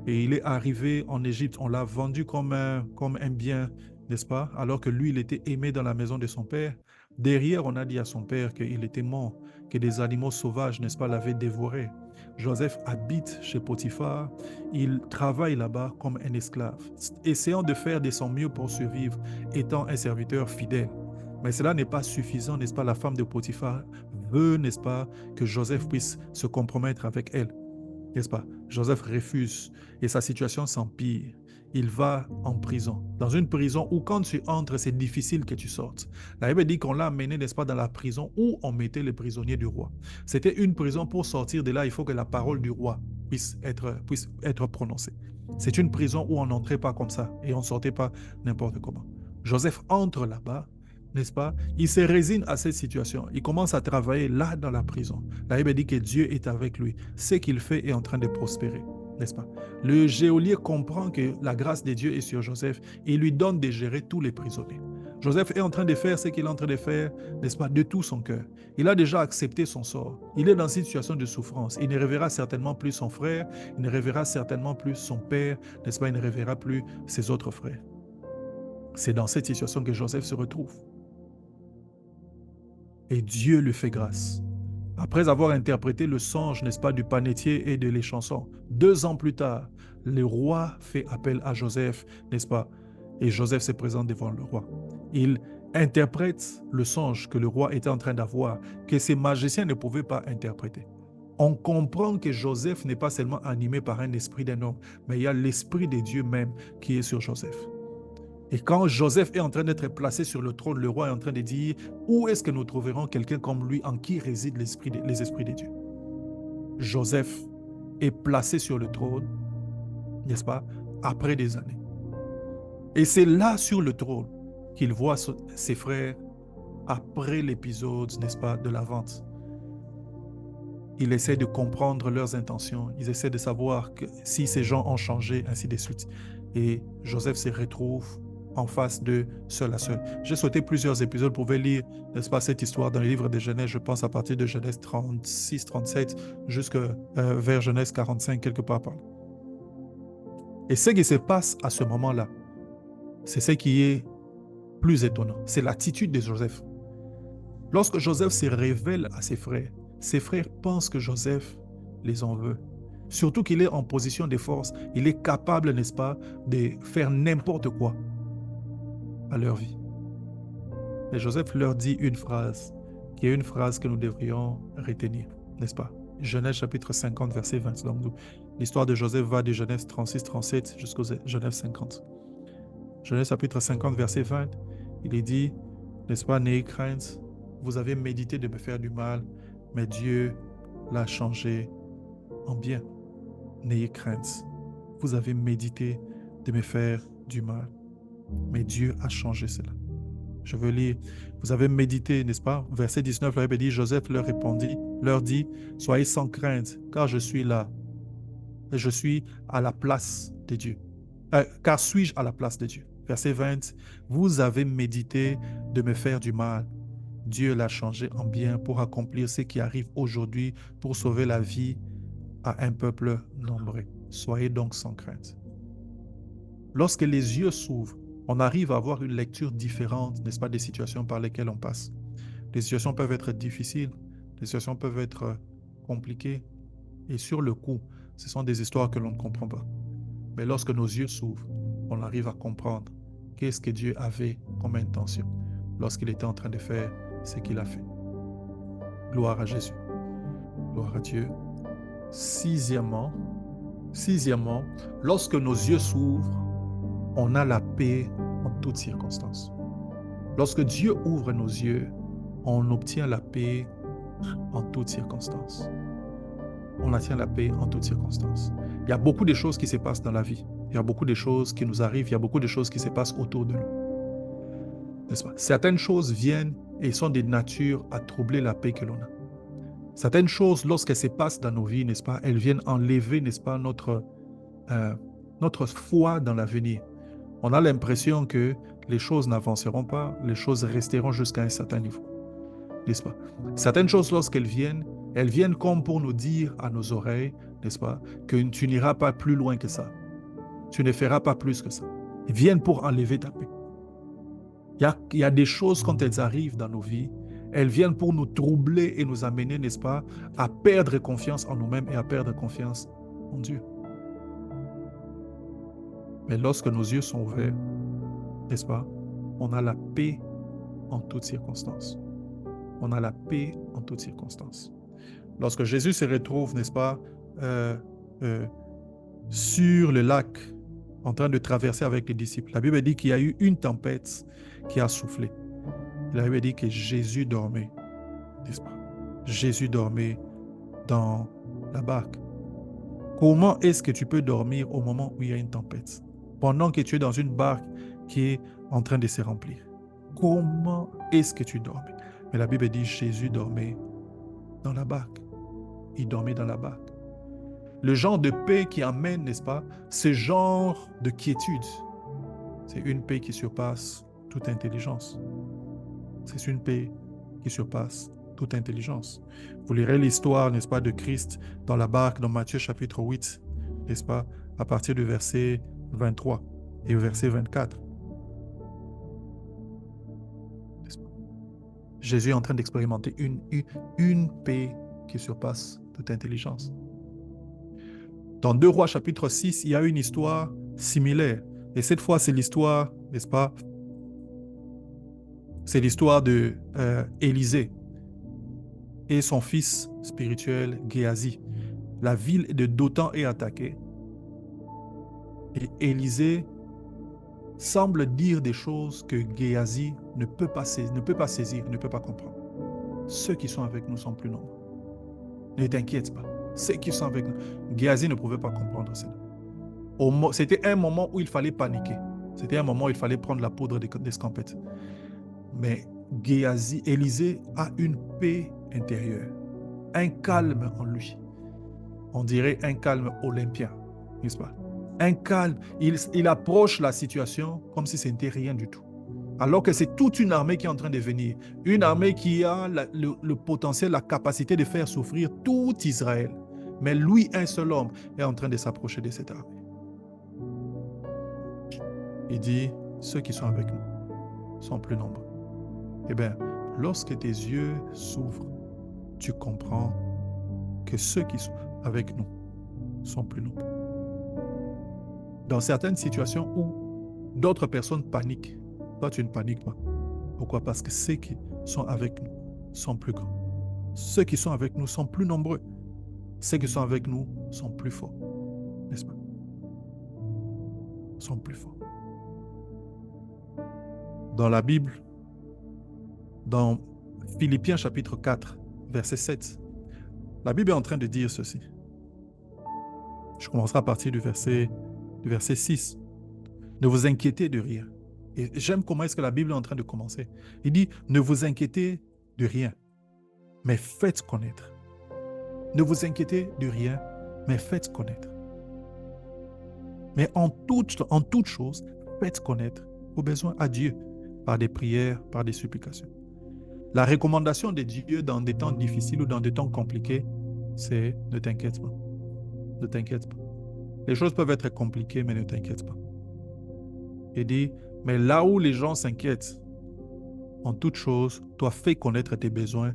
et il est arrivé en Égypte, on l'a vendu comme un bien, n'est-ce pas, alors que lui, il était aimé dans la maison de son père. Derrière, on a dit à son père qu'il était mort, que des animaux sauvages, n'est-ce pas, l'avaient dévoré. Joseph habite chez Potiphar, il travaille là-bas comme un esclave, essayant de faire de son mieux pour survivre, étant un serviteur fidèle. Mais cela n'est pas suffisant, n'est-ce pas? La femme de Potiphar veut, n'est-ce pas, que Joseph puisse se compromettre avec elle, n'est-ce pas? Joseph refuse et sa situation s'empire. Il va en prison, dans une prison où quand tu entres, c'est difficile que tu sortes. La Bible dit qu'on l'a amené, n'est-ce pas, dans la prison où on mettait les prisonniers du roi. C'était une prison, pour sortir de là, il faut que la parole du roi puisse être prononcée. C'est une prison où on n'entrait pas comme ça et on ne sortait pas n'importe comment. Joseph entre là-bas, n'est-ce pas? Il se résigne à cette situation. Il commence à travailler là dans la prison. La Bible dit que Dieu est avec lui. Ce qu'il fait est en train de prospérer, n'est-ce pas? Le geôlier comprend que la grâce de Dieu est sur Joseph et il lui donne de gérer tous les prisonniers. Joseph est en train de faire ce qu'il est en train de faire, n'est-ce pas, de tout son cœur. Il a déjà accepté son sort. Il est dans une situation de souffrance. Il ne reverra certainement plus son frère, il ne reverra certainement plus son père, n'est-ce pas? Il ne reverra plus ses autres frères. C'est dans cette situation que Joseph se retrouve. Et Dieu lui fait grâce. Après avoir interprété le songe, n'est-ce pas, du panetier et de l'échanson, 2 ans plus tard, le roi fait appel à Joseph, n'est-ce pas? Et Joseph se présente devant le roi. Il interprète le songe que le roi était en train d'avoir, que ses magiciens ne pouvaient pas interpréter. On comprend que Joseph n'est pas seulement animé par un esprit d'un homme, mais il y a l'esprit de Dieu même qui est sur Joseph. Et quand Joseph est en train d'être placé sur le trône, le roi est en train de dire, où est-ce que nous trouverons quelqu'un comme lui en qui résident les esprits de Dieu? Joseph est placé sur le trône, n'est-ce pas, après des années. Et c'est là, sur le trône, qu'il voit ses frères après l'épisode, n'est-ce pas, de la vente. Il essaie de comprendre leurs intentions, ils essaient de savoir si ces gens ont changé, ainsi de suite. Et Joseph se retrouve en face de seul à seul. J'ai sauté plusieurs épisodes, vous pouvez lire, n'est-ce pas, cette histoire dans le livre de Genèse, je pense à partir de Genèse 36, 37, jusqu'à vers Genèse 45, quelque part par là. Et ce qui se passe à ce moment-là, c'est ce qui est plus étonnant, c'est l'attitude de Joseph. Lorsque Joseph se révèle à ses frères pensent que Joseph les en veut. Surtout qu'il est en position de force, il est capable, n'est-ce pas, de faire n'importe quoi à leur vie. Et Joseph leur dit une phrase, qui est une phrase que nous devrions retenir, n'est-ce pas? Genèse chapitre 50, verset 20. Donc, l'histoire de Joseph va de Genèse 36, 37 jusqu'au Genèse 50. Genèse chapitre 50, verset 20, il est dit, n'est-ce pas, n'ayez crainte, vous avez médité de me faire du mal, mais Dieu l'a changé en bien. N'ayez crainte, vous avez médité de me faire du mal, mais Dieu a changé cela. Je veux lire, vous avez médité, n'est-ce pas? Verset 19, la Bible dit, Joseph leur répondit, leur dit, soyez sans crainte, car je suis là, et je suis à la place de Dieu. Car suis-je à la place de Dieu? Verset 20, vous avez médité de me faire du mal. Dieu l'a changé en bien pour accomplir ce qui arrive aujourd'hui, pour sauver la vie à un peuple nombreux. Soyez donc sans crainte. Lorsque les yeux s'ouvrent, on arrive à avoir une lecture différente, n'est-ce pas, des situations par lesquelles on passe. Les situations peuvent être difficiles, les situations peuvent être compliquées, et sur le coup, ce sont des histoires que l'on ne comprend pas. Mais lorsque nos yeux s'ouvrent, on arrive à comprendre qu'est-ce que Dieu avait comme intention lorsqu'il était en train de faire ce qu'il a fait. Gloire à Jésus. Gloire à Dieu. Sixièmement, lorsque nos yeux s'ouvrent, on a la paix en toutes circonstances. Lorsque Dieu ouvre nos yeux, on obtient la paix en toutes circonstances. on attient la paix en toutes circonstances. Il y a beaucoup de choses qui se passent dans la vie. Il y a beaucoup de choses qui nous arrivent. Il y a beaucoup de choses qui se passent autour de nous. N'est-ce pas? Certaines choses viennent et sont de nature à troubler la paix que l'on a. Certaines choses, lorsqu'elles se passent dans nos vies, n'est-ce pas, elles viennent enlever, n'est-ce pas, notre foi dans l'avenir. On a l'impression que les choses n'avanceront pas, les choses resteront jusqu'à un certain niveau. N'est-ce pas? Certaines choses, lorsqu'elles viennent, elles viennent comme pour nous dire à nos oreilles, n'est-ce pas, que tu n'iras pas plus loin que ça. Tu ne feras pas plus que ça. Elles viennent pour enlever ta paix. Il y a des choses, quand elles arrivent dans nos vies, elles viennent pour nous troubler et nous amener, n'est-ce pas, à perdre confiance en nous-mêmes et à perdre confiance en Dieu. Mais lorsque nos yeux sont ouverts, n'est-ce pas, on a la paix en toutes circonstances. On a la paix en toutes circonstances. Lorsque Jésus se retrouve, n'est-ce pas, sur le lac, en train de traverser avec les disciples, la Bible dit qu'il y a eu une tempête qui a soufflé. La Bible dit que Jésus dormait, n'est-ce pas? Jésus dormait dans la barque. Comment est-ce que tu peux dormir au moment où il y a une tempête, pendant que tu es dans une barque qui est en train de se remplir? Comment est-ce que tu dormais? Mais la Bible dit Jésus dormait dans la barque. Il dormait dans la barque. Le genre de paix qui amène, n'est-ce pas, ce genre de quiétude, c'est une paix qui surpasse toute intelligence. C'est une paix qui surpasse toute intelligence. Vous lirez l'histoire, n'est-ce pas, de Christ dans la barque, dans Matthieu chapitre 8, n'est-ce pas, à partir du verset 23 et au verset 24. Jésus est en train d'expérimenter une paix qui surpasse toute intelligence. Dans 2 Rois chapitre 6, il y a une histoire similaire. Et cette fois, c'est l'histoire, n'est-ce pas? C'est l'histoire de Élisée et son fils spirituel Géasi. La ville de Dothan est attaquée. Et Élisée semble dire des choses que Géasi ne peut pas saisir, ne peut pas comprendre. Ceux qui sont avec nous sont plus nombreux. Ne t'inquiète pas. Ceux qui sont avec nous. Géasi ne pouvait pas comprendre cela. C'était un moment où il fallait paniquer. C'était un moment où il fallait prendre la poudre d'escampette. Mais Élisée a une paix intérieure, un calme en lui. On dirait un calme olympien, n'est-ce pas? Un calme. Il approche la situation comme si ce n'était rien du tout. Alors que c'est toute une armée qui est en train de venir. Une armée qui a le potentiel, la capacité de faire souffrir tout Israël. Mais lui, un seul homme, est en train de s'approcher de cette armée. Il dit, ceux qui sont avec nous sont plus nombreux. Eh bien, lorsque tes yeux s'ouvrent, tu comprends que ceux qui sont avec nous sont plus nombreux. Dans certaines situations où d'autres personnes paniquent, toi tu ne paniques pas. Pourquoi? Parce que ceux qui sont avec nous sont plus grands. Ceux qui sont avec nous sont plus nombreux. Ceux qui sont avec nous sont plus forts. N'est-ce pas? Sont plus forts. Dans la Bible, dans Philippiens chapitre 4, verset 7, la Bible est en train de dire ceci. Je commencerai à partir du verset 6. Ne vous inquiétez de rien. Et j'aime comment est-ce que la Bible est en train de commencer. Il dit, ne vous inquiétez de rien, mais faites connaître. Ne vous inquiétez de rien, mais faites connaître. Mais en toute chose, faites connaître vos besoins à Dieu par des prières, par des supplications. La recommandation de Dieu dans des temps difficiles ou dans des temps compliqués, c'est ne t'inquiète pas. Ne t'inquiète pas. Les choses peuvent être compliquées, mais ne t'inquiète pas. Il dit, mais là où les gens s'inquiètent, en toute chose, toi fais connaître tes besoins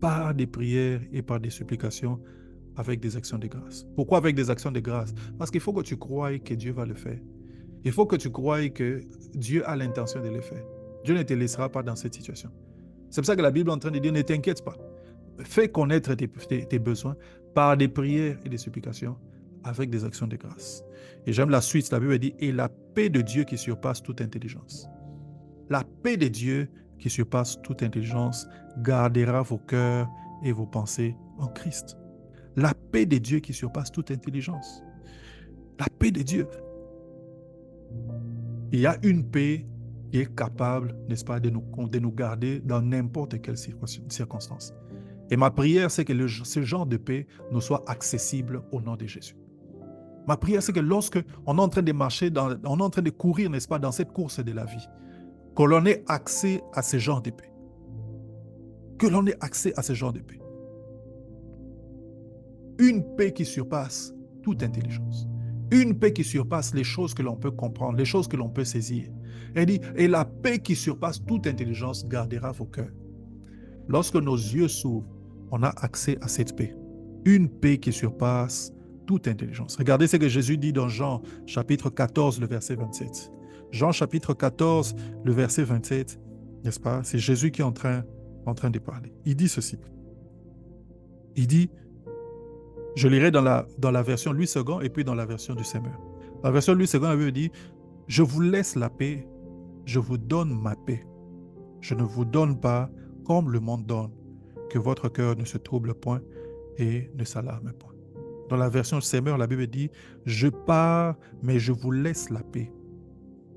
par des prières et par des supplications avec des actions de grâce. Pourquoi avec des actions de grâce? Parce qu'il faut que tu croies que Dieu va le faire. Il faut que tu croies que Dieu a l'intention de le faire. Dieu ne te laissera pas dans cette situation. C'est pour ça que la Bible est en train de dire, ne t'inquiète pas. Fais connaître tes besoins par des prières et des supplications avec des actions de grâce. Et j'aime la suite, la Bible dit, et la paix de Dieu qui surpasse toute intelligence. La paix de Dieu qui surpasse toute intelligence gardera vos cœurs et vos pensées en Christ. La paix paix de Dieu qui surpasse toute intelligence. La paix de Dieu. Il y a une paix qui est capable, n'est-ce pas, de nous garder dans n'importe quelle circonstance. Et ma prière, c'est que ce genre de paix nous soit accessible au nom de Jésus. Ma prière, c'est que lorsque on est en train de marcher, on est en train de courir, n'est-ce pas, dans cette course de la vie, que l'on ait accès à ce genre de paix. Que l'on ait accès à ce genre de paix. Une paix qui surpasse toute intelligence. Une paix qui surpasse les choses que l'on peut comprendre, les choses que l'on peut saisir. Elle dit, et la paix qui surpasse toute intelligence gardera vos cœurs. Lorsque nos yeux s'ouvrent, on a accès à cette paix. Une paix qui surpasse toute intelligence. Regardez ce que Jésus dit dans Jean chapitre 14, le verset 27. Jean chapitre 14, le verset 27, n'est-ce pas? C'est Jésus qui est en train de parler. Il dit ceci. Il dit, je lirai dans la version Louis II et puis dans la version du Semeur. La version Louis II avait dit, je vous laisse la paix, je vous donne ma paix. Je ne vous donne pas comme le monde donne, que votre cœur ne se trouble point et ne s'alarme point. Dans la version Semeur, la Bible dit, je pars, mais je vous laisse la paix.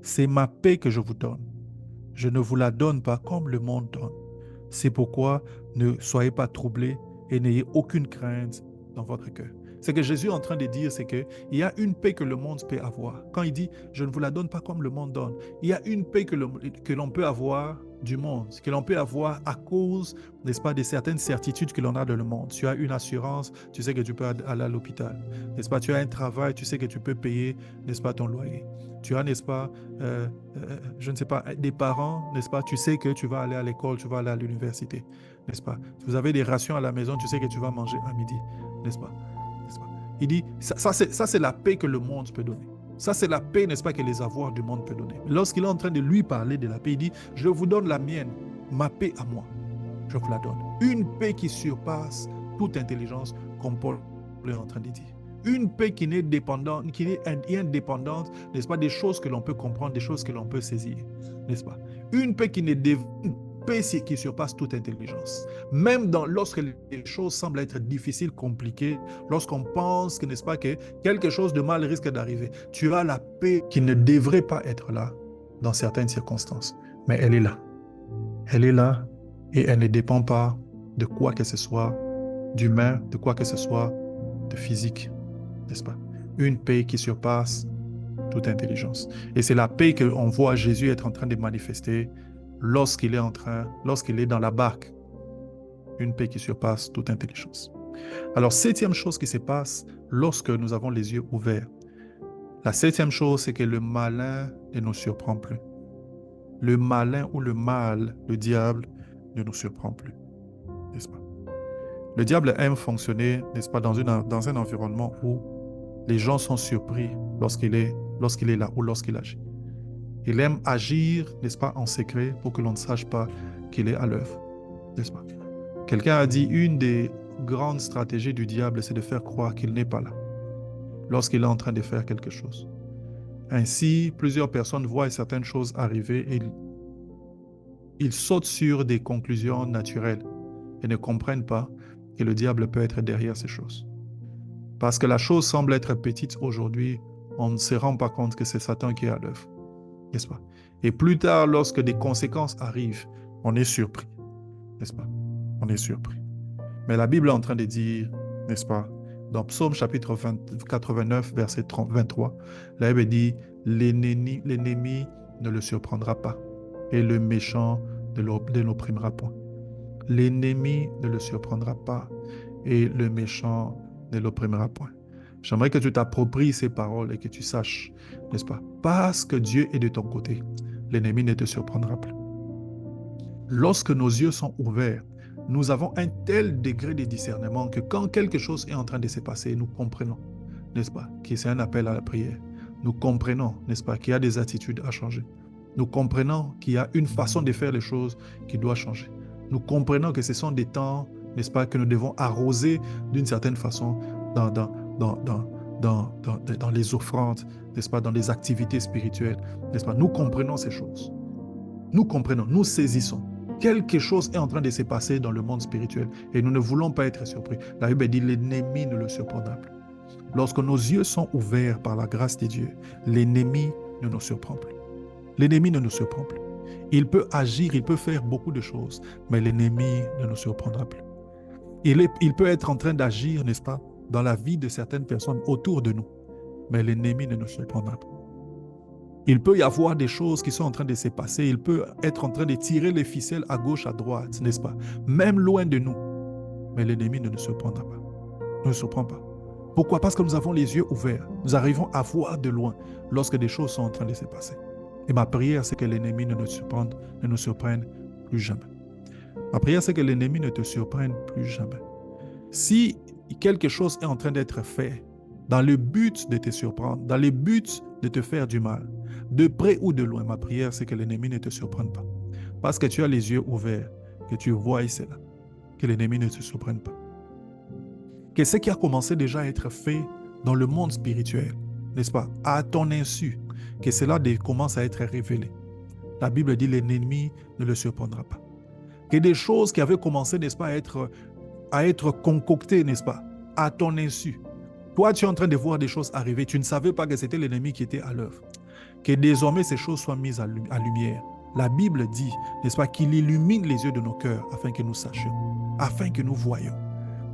C'est ma paix que je vous donne. Je ne vous la donne pas comme le monde donne. C'est pourquoi ne soyez pas troublés et n'ayez aucune crainte dans votre cœur. Ce que Jésus est en train de dire, c'est qu'il y a une paix que le monde peut avoir. Quand il dit, je ne vous la donne pas comme le monde donne, il y a une paix que l'on peut avoir du monde, que l'on peut avoir à cause, n'est-ce pas, de certaines certitudes que l'on a dans le monde. Tu as une assurance, tu sais que tu peux aller à l'hôpital. N'est-ce pas, tu as un travail, tu sais que tu peux payer, n'est-ce pas, ton loyer. Tu as, n'est-ce pas, je ne sais pas, des parents, n'est-ce pas, tu sais que tu vas aller à l'école, tu vas aller à l'université, n'est-ce pas. Vous avez des rations à la maison, tu sais que tu vas manger à midi, n'est-ce pas. Il dit, ça c'est la paix que le monde peut donner. Ça, c'est la paix, n'est-ce pas, que les avoirs du monde peuvent donner. Lorsqu'il est en train de lui parler de la paix, il dit, je vous donne la mienne, ma paix à moi. Je vous la donne. Une paix qui surpasse toute intelligence, comme Paul est en train de dire. Une paix qui n'est dépendante, qui est indépendante, n'est-ce pas, des choses que l'on peut comprendre, des choses que l'on peut saisir, n'est-ce pas. Une paix qui n'est paix qui surpasse toute intelligence. Même lorsque les choses semblent être difficiles, compliquées, lorsqu'on pense que, n'est-ce pas, que quelque chose de mal risque d'arriver, tu as la paix qui ne devrait pas être là dans certaines circonstances. Mais elle est là. Elle est là et elle ne dépend pas de quoi que ce soit d'humain, de quoi que ce soit de physique, n'est-ce pas? Une paix qui surpasse toute intelligence. Et c'est la paix qu'on voit Jésus être en train de manifester lorsqu'il est dans la barque, une paix qui surpasse toute intelligence. Alors, septième chose qui se passe lorsque nous avons les yeux ouverts. La septième chose, c'est que le malin ne nous surprend plus. Le malin ou le mal, le diable, ne nous surprend plus, n'est-ce pas? Le diable aime fonctionner, n'est-ce pas, dans un environnement où les gens sont surpris lorsqu'il est là ou lorsqu'il agit. Il aime agir, n'est-ce pas, en secret pour que l'on ne sache pas qu'il est à l'œuvre, n'est-ce pas? Quelqu'un a dit, une des grandes stratégies du diable, c'est de faire croire qu'il n'est pas là lorsqu'il est en train de faire quelque chose. Ainsi, plusieurs personnes voient certaines choses arriver et ils sautent sur des conclusions naturelles et ne comprennent pas que le diable peut être derrière ces choses. Parce que la chose semble être petite aujourd'hui, on ne se rend pas compte que c'est Satan qui est à l'œuvre. N'est-ce pas? Et plus tard, lorsque des conséquences arrivent, on est surpris, n'est-ce pas? On est surpris. Mais la Bible est en train de dire, n'est-ce pas, dans Psaume chapitre 89, verset 23, la Bible dit, l'ennemi ne le surprendra pas et le méchant ne l'opprimera point. L'ennemi ne le surprendra pas et le méchant ne l'opprimera point. J'aimerais que tu t'appropries ces paroles et que tu saches, n'est-ce pas? Parce que Dieu est de ton côté, l'ennemi ne te surprendra plus. Lorsque nos yeux sont ouverts, nous avons un tel degré de discernement que quand quelque chose est en train de se passer, nous comprenons, n'est-ce pas, que c'est un appel à la prière. Nous comprenons, n'est-ce pas, qu'il y a des attitudes à changer. Nous comprenons qu'il y a une façon de faire les choses qui doit changer. Nous comprenons que ce sont des temps, n'est-ce pas, que nous devons arroser d'une certaine façon dans les offrandes, n'est-ce pas, dans les activités spirituelles, n'est-ce pas. Nous comprenons ces choses. Nous comprenons, nous saisissons. Quelque chose est en train de se passer dans le monde spirituel et nous ne voulons pas être surpris. La Bible dit l'ennemi ne le surprendra plus. Lorsque nos yeux sont ouverts par la grâce de Dieu, l'ennemi ne nous surprend plus. L'ennemi ne nous surprend plus. Il peut agir, il peut faire beaucoup de choses, mais l'ennemi ne nous surprendra plus. Il peut être en train d'agir, n'est-ce pas, dans la vie de certaines personnes autour de nous, mais l'ennemi ne nous surprendra pas. Il peut y avoir des choses qui sont en train de se passer. Il peut être en train de tirer les ficelles à gauche, à droite, n'est-ce pas? Même loin de nous. Mais l'ennemi ne nous surprendra pas. Ne nous surprend pas. Pourquoi? Parce que nous avons les yeux ouverts. Nous arrivons à voir de loin lorsque des choses sont en train de se passer. Et ma prière, c'est que l'ennemi ne nous surprenne plus jamais. Ma prière, c'est que l'ennemi ne te surprenne plus jamais. Si quelque chose est en train d'être fait dans le but de te surprendre, dans le but de te faire du mal, de près ou de loin, ma prière, c'est que l'ennemi ne te surprenne pas. Parce que tu as les yeux ouverts, que tu vois cela, que l'ennemi ne te surprenne pas. Que ce qui a commencé déjà à être fait dans le monde spirituel, n'est-ce pas, à ton insu, que cela commence à être révélé. La Bible dit l'ennemi ne le surprendra pas. Que des choses qui avaient commencé, n'est-ce pas, à être concoctées, n'est-ce pas, à ton insu. Toi, tu es en train de voir des choses arriver. Tu ne savais pas que c'était l'ennemi qui était à l'œuvre. Que désormais ces choses soient mises à lumière. La Bible dit, n'est-ce pas, qu'il illumine les yeux de nos cœurs afin que nous sachions, afin que nous voyions,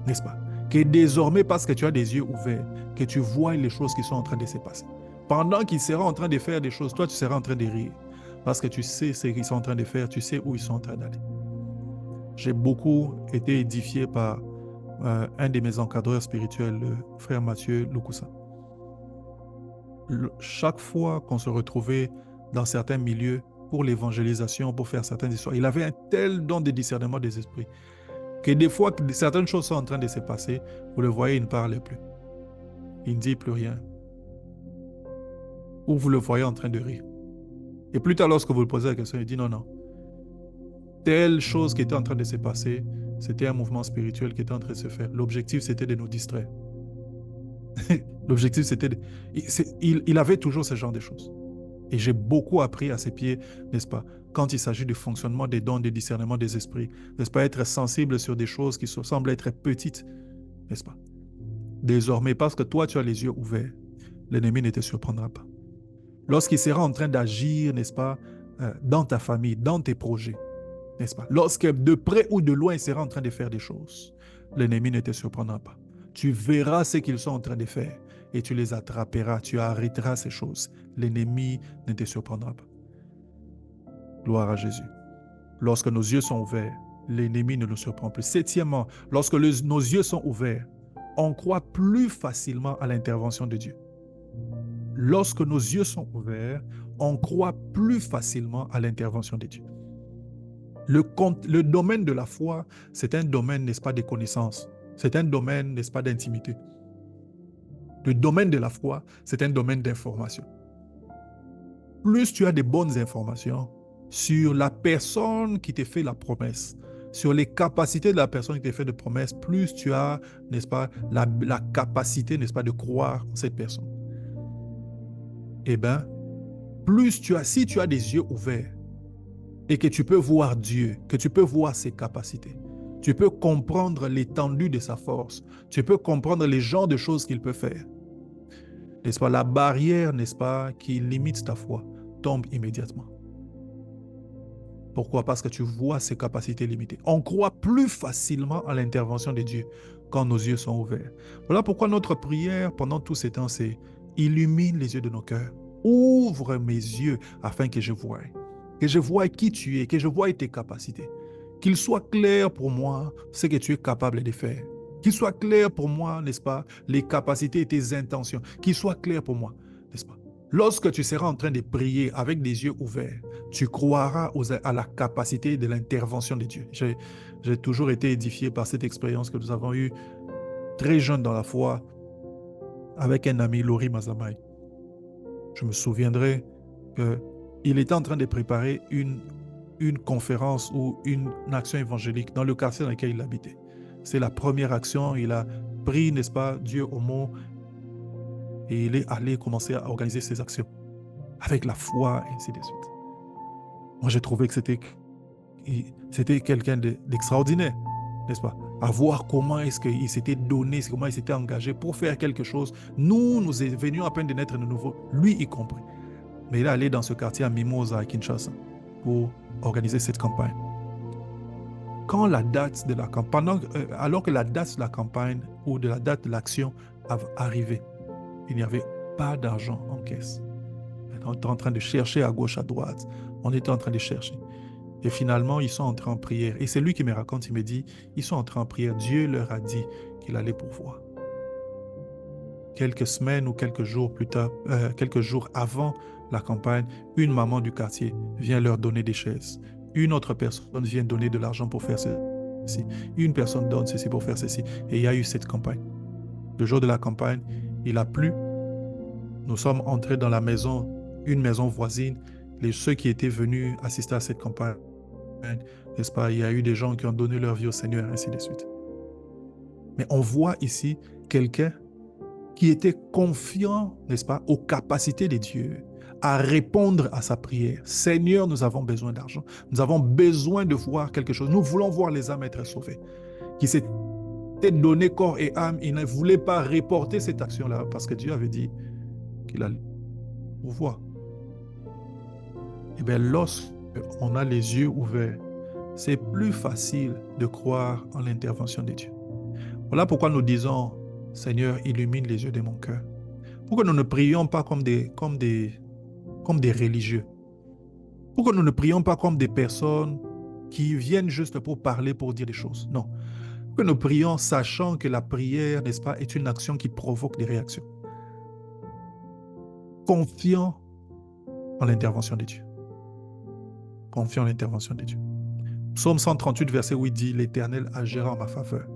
n'est-ce pas? Que désormais, parce que tu as des yeux ouverts, que tu vois les choses qui sont en train de se passer. Pendant qu'il sera en train de faire des choses, toi, tu seras en train de rire. Parce que tu sais ce qu'ils sont en train de faire, tu sais où ils sont en train d'aller. J'ai beaucoup été édifié par un de mes encadreurs spirituels, le frère Mathieu Lukusa. Chaque fois qu'on se retrouvait dans certains milieux pour l'évangélisation, pour faire certaines histoires, il avait un tel don de discernement des esprits que des fois, certaines choses sont en train de se passer, vous le voyez, il ne parle plus. Il ne dit plus rien. Ou vous le voyez en train de rire. Et plus tard, lorsque vous le posez la question, il dit non, non. Telle chose qui était en train de se passer, c'était un mouvement spirituel qui était en train de se faire. L'objectif, c'était de nous distraire. L'objectif, c'était il avait toujours ce genre de choses. Et j'ai beaucoup appris à ses pieds, n'est-ce pas, quand il s'agit du fonctionnement des dons, du discernement des esprits, n'est-ce pas, être sensible sur des choses qui semblent être petites, n'est-ce pas. Désormais, parce que toi, tu as les yeux ouverts, l'ennemi ne te surprendra pas. Lorsqu'il sera en train d'agir, n'est-ce pas, dans ta famille, dans tes projets, n'est-ce pas, lorsque de près ou de loin, il sera en train de faire des choses, l'ennemi ne te surprendra pas. Tu verras ce qu'ils sont en train de faire et tu les attraperas, tu arrêteras ces choses. L'ennemi ne te surprendra pas. Gloire à Jésus. Lorsque nos yeux sont ouverts, l'ennemi ne nous surprend plus. Septièmement, lorsque nos yeux sont ouverts, on croit plus facilement à l'intervention de Dieu. Lorsque nos yeux sont ouverts, on croit plus facilement à l'intervention de Dieu. Le domaine de la foi, c'est un domaine, n'est-ce pas, de connaissance. C'est un domaine, n'est-ce pas, d'intimité. Le domaine de la foi, c'est un domaine d'information. Plus tu as de bonnes informations sur la personne qui t'a fait la promesse, sur les capacités de la personne qui t'a fait de promesse, plus tu as, n'est-ce pas, la capacité, n'est-ce pas, de croire en cette personne. Eh bien, si tu as des yeux ouverts et que tu peux voir Dieu, que tu peux voir ses capacités, tu peux comprendre l'étendue de sa force, tu peux comprendre les genres de choses qu'il peut faire, n'est-ce pas, la barrière, n'est-ce pas, qui limite ta foi, tombe immédiatement. Pourquoi? Parce que tu vois ses capacités limitées. On croit plus facilement à l'intervention de Dieu quand nos yeux sont ouverts. Voilà pourquoi notre prière pendant tous ces temps, c'est illumine les yeux de nos cœurs. Ouvre mes yeux afin que je voie. Que je voie qui tu es, que je voie tes capacités. Qu'il soit clair pour moi ce que tu es capable de faire. Qu'il soit clair pour moi, n'est-ce pas, les capacités et tes intentions. Qu'il soit clair pour moi, n'est-ce pas. Lorsque tu seras en train de prier avec des yeux ouverts, tu croiras à la capacité de l'intervention de Dieu. J'ai toujours été édifié par cette expérience que nous avons eue très jeune dans la foi avec un ami, Lori Mazamai. Je me souviendrai qu'il était en train de préparer une conférence ou une action évangélique dans le quartier dans lequel il habitait. C'est la première action, il a pris, n'est-ce pas, Dieu au mot et il est allé commencer à organiser ses actions avec la foi et ainsi de suite. Moi, j'ai trouvé que c'était c'était quelqu'un d'extraordinaire, n'est-ce pas? À voir comment est-ce qu'il s'était donné, comment il s'était engagé pour faire quelque chose. Nous venions à peine de naître de nouveau, lui y compris. Mais il est allé dans ce quartier à Mimosa, à Kinshasa, pour organiser cette campagne. Quand la date de la campagne, alors que la date de la campagne ou de la date de l'action arrivait, il n'y avait pas d'argent en caisse. On était en train de chercher à gauche, à droite. On était en train de chercher. Et finalement, ils sont entrés en prière. Et c'est lui qui me raconte, il me dit, ils sont entrés en prière. Dieu leur a dit qu'il allait pourvoir. Quelques semaines ou quelques jours plus tard, quelques jours avant la campagne, une maman du quartier vient leur donner des chaises. Une autre personne vient donner de l'argent pour faire ceci. Une personne donne ceci pour faire ceci. Et il y a eu cette campagne. Le jour de la campagne, il a plu. Nous sommes entrés dans la maison, une maison voisine. Ceux qui étaient venus assister à cette campagne, n'est-ce pas, il y a eu des gens qui ont donné leur vie au Seigneur, ainsi de suite. Mais on voit ici quelqu'un qui était confiant, n'est-ce pas, aux capacités de Dieu, à répondre à sa prière. Seigneur, nous avons besoin d'argent. Nous avons besoin de voir quelque chose. Nous voulons voir les âmes être sauvées. Qui s'était donné corps et âme, il ne voulait pas reporter cette action-là parce que Dieu avait dit qu'il allait voir. Et bien, lorsqu'on a les yeux ouverts, c'est plus facile de croire en l'intervention de Dieu. Voilà pourquoi nous disons, Seigneur, illumine les yeux de mon cœur. Pourquoi nous ne prions pas comme des religieux? Pourquoi nous ne prions pas comme des personnes qui viennent juste pour parler, pour dire des choses? Non. Pourquoi nous prions sachant que la prière, n'est-ce pas, est une action qui provoque des réactions? Confiant en l'intervention de Dieu. Confiant en l'intervention de Dieu. Psaume 138, verset 8 dit, l'Éternel agira en ma faveur.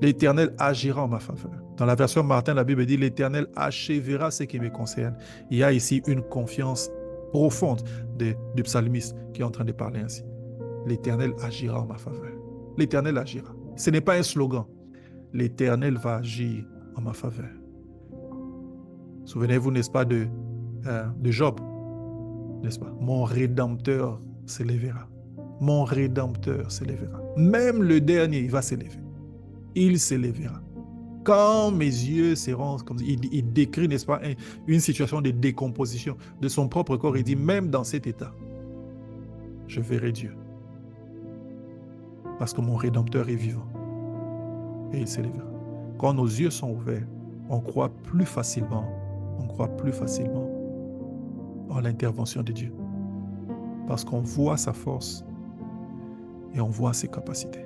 L'Éternel agira en ma faveur. Dans la version Martin, la Bible dit, l'Éternel achèvera ce qui me concerne. Il y a ici une confiance profonde du psalmiste qui est en train de parler ainsi. L'Éternel agira en ma faveur. L'Éternel agira. Ce n'est pas un slogan. L'Éternel va agir en ma faveur. Souvenez-vous, n'est-ce pas, de Job, n'est-ce pas? Mon Rédempteur s'élèvera. Mon Rédempteur s'élèvera. Même le dernier, il va s'élever. Il s'élèvera. Quand mes yeux seront comme il décrit, n'est-ce pas, une situation de décomposition de son propre corps. Il dit, même dans cet état, je verrai Dieu. Parce que mon Rédempteur est vivant. Et il s'élèvera. Quand nos yeux sont ouverts, on croit plus facilement en l'intervention de Dieu. Parce qu'on voit sa force et on voit ses capacités.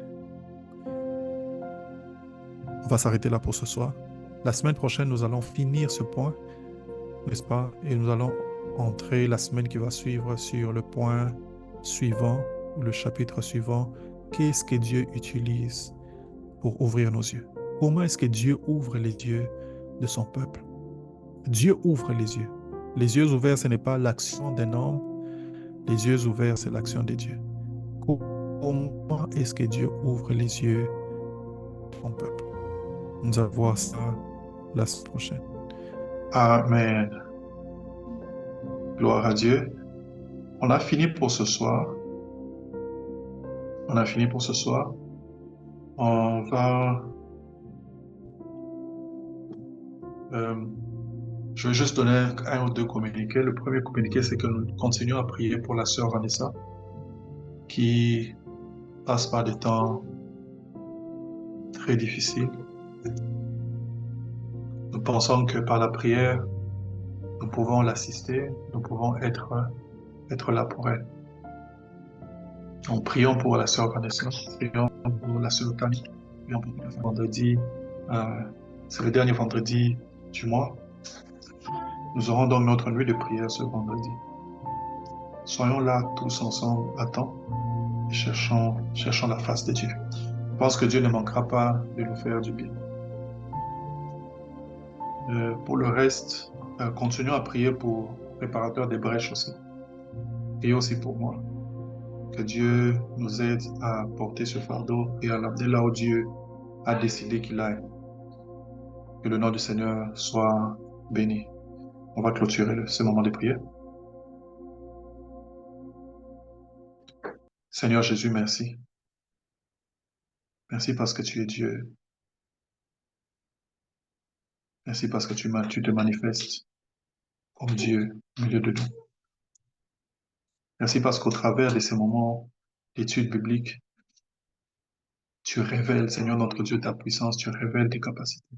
On va s'arrêter là pour ce soir. La semaine prochaine, nous allons finir ce point, n'est-ce pas? Et nous allons entrer la semaine qui va suivre sur le point suivant, ou le chapitre suivant. Qu'est-ce que Dieu utilise pour ouvrir nos yeux? Comment est-ce que Dieu ouvre les yeux de son peuple? Dieu ouvre les yeux. Les yeux ouverts, ce n'est pas l'action d'un homme. Les yeux ouverts, c'est l'action de Dieu. Comment est-ce que Dieu ouvre les yeux de son peuple? Nous allons voir ça la semaine prochaine. Amen. Gloire à Dieu. On a fini pour ce soir. On va... je vais juste donner un ou deux communiqués. Le premier communiqué, c'est que nous continuons à prier pour la sœur Vanessa, qui passe par des temps très difficiles. Nous pensons que par la prière, nous pouvons l'assister, nous pouvons être là pour elle. Donc, prions pour la sœur Vanessa, prions pour la sœur Camille, prions pour le vendredi. C'est le dernier vendredi du mois. Nous aurons donc notre nuit de prière ce vendredi. Soyons là tous ensemble à temps et cherchons la face de Dieu. Je pense que Dieu ne manquera pas de nous faire du bien. Pour le reste, continuons à prier pour le préparateur des brèches aussi. Priez aussi pour moi. Que Dieu nous aide à porter ce fardeau et à l'amener là où Dieu a décidé qu'il aille. Que le nom du Seigneur soit béni. On va clôturer ce moment de prière. Seigneur Jésus, merci. Merci parce que tu es Dieu. Merci parce que tu te manifestes comme Dieu au milieu de nous. Merci parce qu'au travers de ces moments d'études bibliques, tu révèles, Seigneur notre Dieu, ta puissance, tu révèles tes capacités.